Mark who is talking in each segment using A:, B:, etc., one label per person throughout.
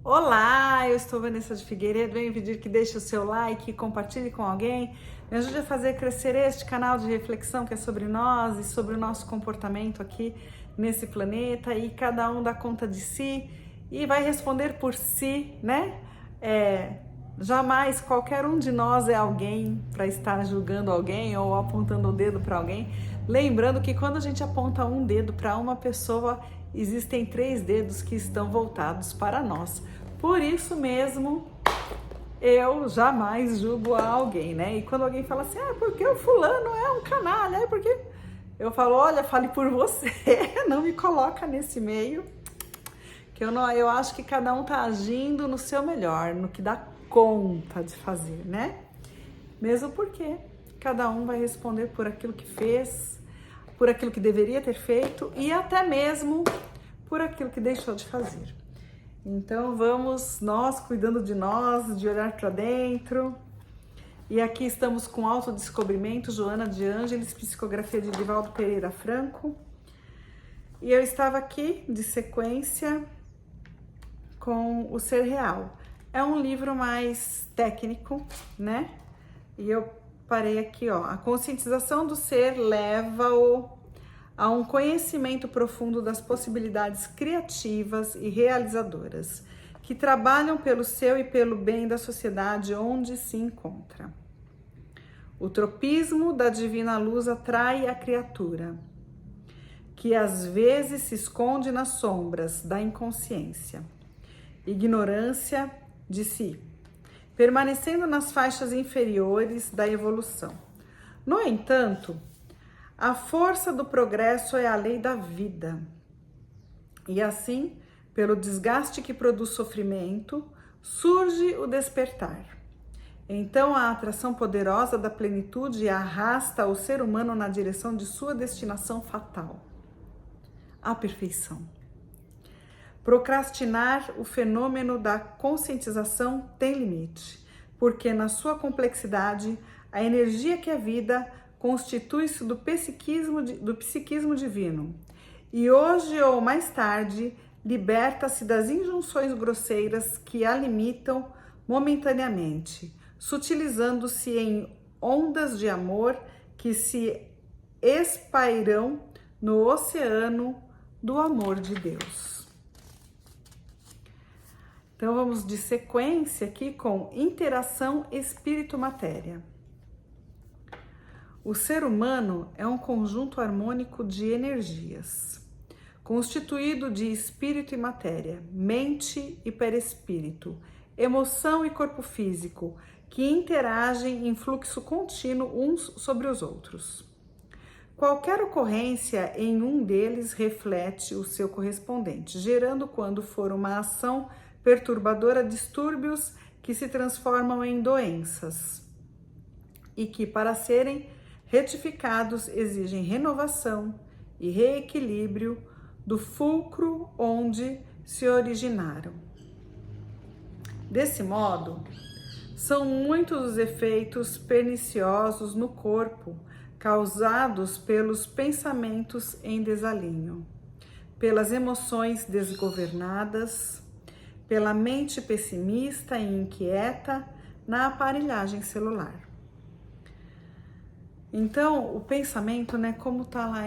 A: Olá, eu estou Vanessa de Figueiredo. Venho pedir que deixe o seu like, compartilhe com alguém, me ajude a fazer crescer este canal de reflexão que é sobre nós e sobre o nosso comportamento aqui nesse planeta, e cada um dá conta de si e vai responder por si, né? Jamais qualquer um de nós é alguém para estar julgando alguém ou apontando o dedo para alguém. Lembrando que quando a gente aponta um dedo para uma pessoa, existem 3 dedos que estão voltados para nós. Por isso mesmo, eu jamais julgo alguém, né? E quando alguém fala assim, porque o fulano é um canalha, é porque... Eu falo, olha, fale por você, não me coloca nesse meio, que eu acho que cada um tá agindo no seu melhor, no que dá conta de fazer, né? Mesmo porque cada um vai responder por aquilo que fez, por aquilo que deveria ter feito e até mesmo por aquilo que deixou de fazer. Então vamos nós cuidando de nós, de olhar para dentro. E aqui estamos com Autodescobrimento, Joana de Ângeles, psicografia de Divaldo Pereira Franco. E eu estava aqui de sequência com O Ser Real. É um livro mais técnico, né? E eu parei aqui, ó. A conscientização do ser leva-o a um conhecimento profundo das possibilidades criativas e realizadoras que trabalham pelo seu e pelo bem da sociedade onde se encontra. O tropismo da divina luz atrai a criatura, que às vezes se esconde nas sombras da inconsciência, ignorância de si, permanecendo nas faixas inferiores da evolução. No entanto, a força do progresso é a lei da vida. E assim, pelo desgaste que produz sofrimento, surge o despertar. Então, a atração poderosa da plenitude arrasta o ser humano na direção de sua destinação fatal, a perfeição. Procrastinar o fenômeno da conscientização tem limite, porque na sua complexidade, a energia que é vida constitui-se do psiquismo divino, e hoje ou mais tarde liberta-se das injunções grosseiras que a limitam momentaneamente, sutilizando-se em ondas de amor que se espairão no oceano do amor de Deus. Então vamos de sequência aqui com interação espírito-matéria. O ser humano é um conjunto harmônico de energias, constituído de espírito e matéria, mente e perispírito, emoção e corpo físico, que interagem em fluxo contínuo uns sobre os outros. Qualquer ocorrência em um deles reflete o seu correspondente, gerando, quando for uma ação perturbadora, distúrbios que se transformam em doenças e que, para serem retificados, exigem renovação e reequilíbrio do fulcro onde se originaram. Desse modo, são muitos os efeitos perniciosos no corpo causados pelos pensamentos em desalinho, pelas emoções desgovernadas, pela mente pessimista e inquieta na aparelhagem celular. Então, o pensamento, né, como está lá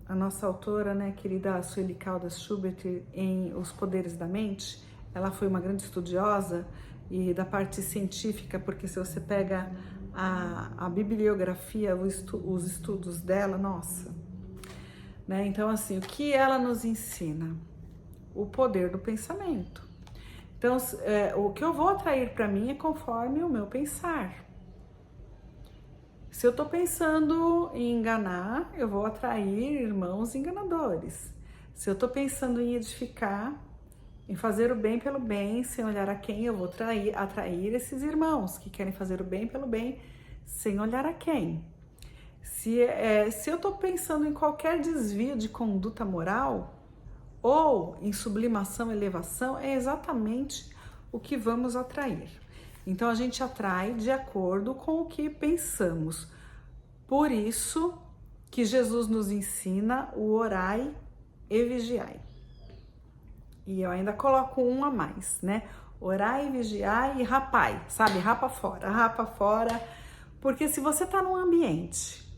A: a nossa autora, né, querida Sueli Caldas Schubert, em Os Poderes da Mente, ela foi uma grande estudiosa e da parte científica, porque se você pega a bibliografia, os estudos dela, nossa, né? Então, assim, o que ela nos ensina? O poder do pensamento. Então, o que eu vou atrair para mim é conforme o meu pensar. Se eu estou pensando em enganar, eu vou atrair irmãos enganadores. Se eu estou pensando em edificar, em fazer o bem pelo bem, sem olhar a quem, eu vou atrair esses irmãos que querem fazer o bem pelo bem, sem olhar a quem. Se eu estou pensando em qualquer desvio de conduta moral, ou em sublimação, elevação, é exatamente o que vamos atrair. Então, a gente atrai de acordo com o que pensamos. Por isso que Jesus nos ensina o orai e vigiai. E eu ainda coloco um a mais, né? Orai, vigiai e rapai, sabe? Rapa fora. Porque se você tá num ambiente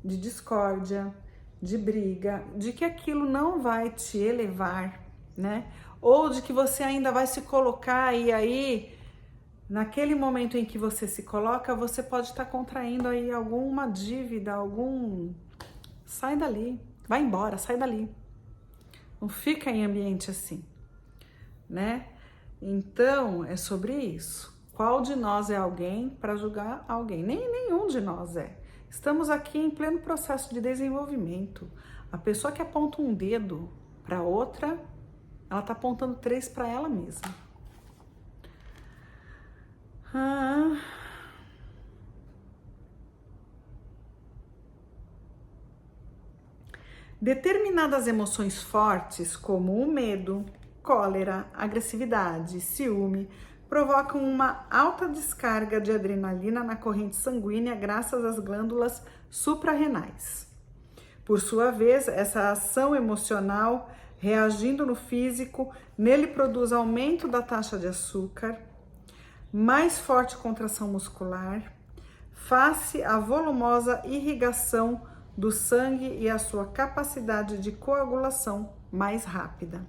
A: de discórdia, de briga, de que aquilo não vai te elevar, né? Ou de que você ainda vai se colocar e aí, naquele momento em que você se coloca, você pode estar contraindo aí alguma dívida, Sai dali, vai embora, sai dali. Não fica em ambiente assim, né? Então, é sobre isso. Qual de nós é alguém para julgar alguém? Nenhum de nós é. Estamos aqui em pleno processo de desenvolvimento. A pessoa que aponta um dedo para outra, ela está apontando 3 para ela mesma. Determinadas emoções fortes, como o medo, cólera, agressividade, ciúme, provocam uma alta descarga de adrenalina na corrente sanguínea graças às glândulas suprarrenais. Por sua vez, essa ação emocional, reagindo no físico, nele produz aumento da taxa de açúcar, mais forte contração muscular, face à volumosa irrigação do sangue e a sua capacidade de coagulação mais rápida.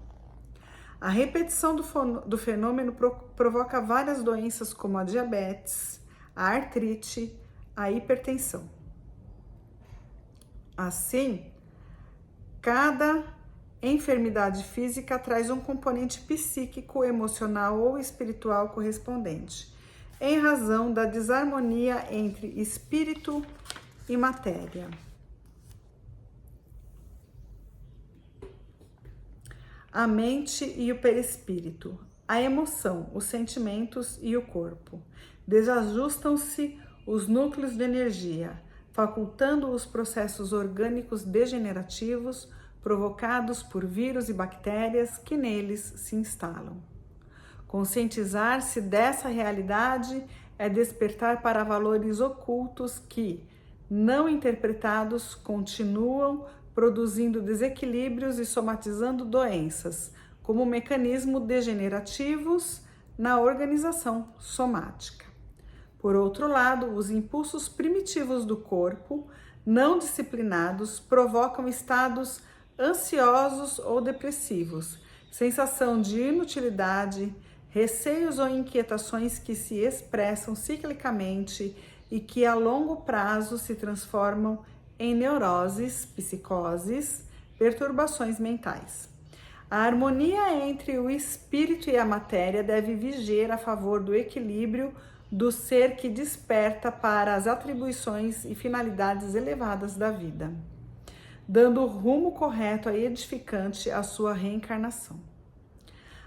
A: A repetição do fenômeno provoca várias doenças como a diabetes, a artrite, a hipertensão. Assim, cada enfermidade física traz um componente psíquico, emocional ou espiritual correspondente, em razão da desarmonia entre espírito e matéria. A mente e o perispírito, a emoção, os sentimentos e o corpo. Desajustam-se os núcleos de energia, facultando os processos orgânicos degenerativos provocados por vírus e bactérias que neles se instalam. Conscientizar-se dessa realidade é despertar para valores ocultos que, não interpretados, continuam produzindo desequilíbrios e somatizando doenças, como mecanismos degenerativos na organização somática. Por outro lado, os impulsos primitivos do corpo, não disciplinados, provocam estados ansiosos ou depressivos, sensação de inutilidade, receios ou inquietações que se expressam ciclicamente e que a longo prazo se transformam em neuroses, psicoses, perturbações mentais. A harmonia entre o espírito e a matéria deve viger a favor do equilíbrio do ser que desperta para as atribuições e finalidades elevadas da vida, dando o rumo correto e edificante à sua reencarnação.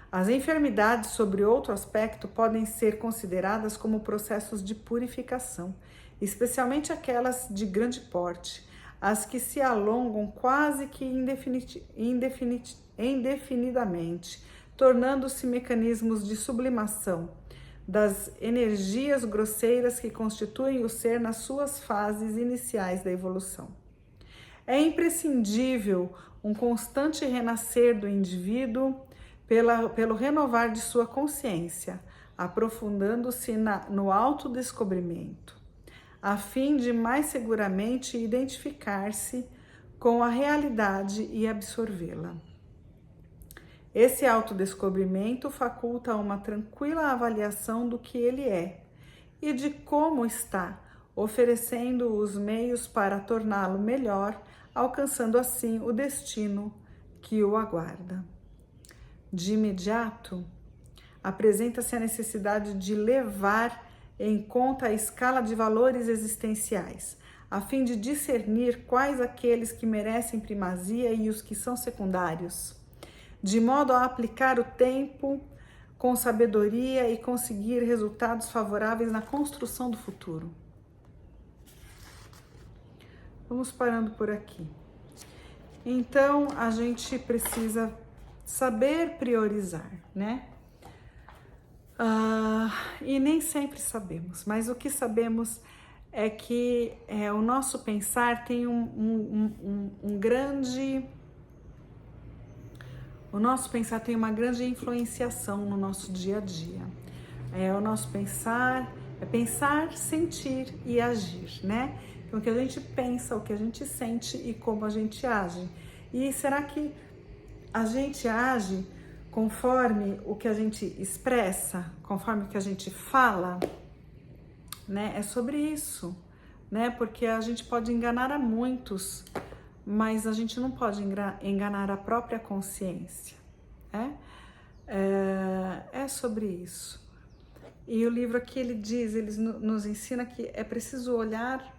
A: As enfermidades, sobre outro aspecto, podem ser consideradas como processos de purificação, especialmente aquelas de grande porte, as que se alongam quase que indefinidamente, tornando-se mecanismos de sublimação das energias grosseiras que constituem o ser nas suas fases iniciais da evolução. É imprescindível um constante renascer do indivíduo pelo renovar de sua consciência, aprofundando-se no autodescobrimento, a fim de mais seguramente identificar-se com a realidade e absorvê-la. Esse autodescobrimento faculta uma tranquila avaliação do que ele é e de como está, oferecendo os meios para torná-lo melhor, alcançando assim o destino que o aguarda. De imediato, apresenta-se a necessidade de levar em conta a escala de valores existenciais, a fim de discernir quais aqueles que merecem primazia e os que são secundários, de modo a aplicar o tempo com sabedoria e conseguir resultados favoráveis na construção do futuro. Vamos parando por aqui. Então, a gente precisa saber priorizar, né? E nem sempre sabemos, mas o que sabemos é que o nosso pensar tem um O nosso pensar tem uma grande influenciação no nosso dia a dia. O nosso pensar é pensar, sentir e agir, né? Então, o que a gente pensa, o que a gente sente e como a gente age. E será que a gente age conforme o que a gente expressa, conforme o que a gente fala? Né? É sobre isso, né? Porque a gente pode enganar a muitos, mas a gente não pode enganar a própria consciência, né? É sobre isso. E o livro aqui ele diz, ele nos ensina que é preciso olhar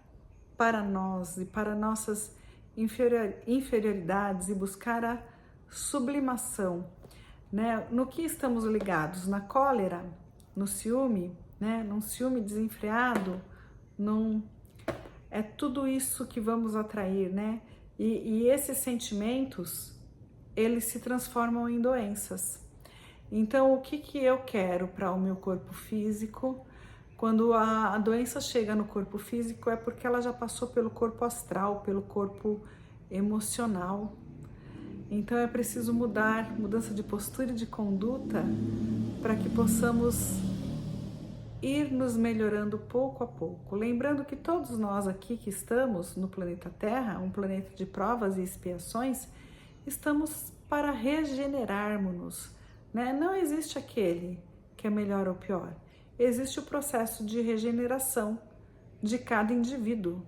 A: para nós e para nossas inferioridades e buscar a sublimação, né? No que estamos ligados? Na cólera, no ciúme, né? Num ciúme desenfreado, é tudo isso que vamos atrair, né? E esses sentimentos, eles se transformam em doenças. Então, o que eu quero para o meu corpo físico? Quando a doença chega no corpo físico é porque ela já passou pelo corpo astral, pelo corpo emocional. Então é preciso mudança de postura e de conduta para que possamos ir nos melhorando pouco a pouco. Lembrando que todos nós aqui que estamos no planeta Terra, um planeta de provas e expiações, estamos para regenerarmos-nos, né? Não existe aquele que é melhor ou pior. Existe o processo de regeneração de cada indivíduo,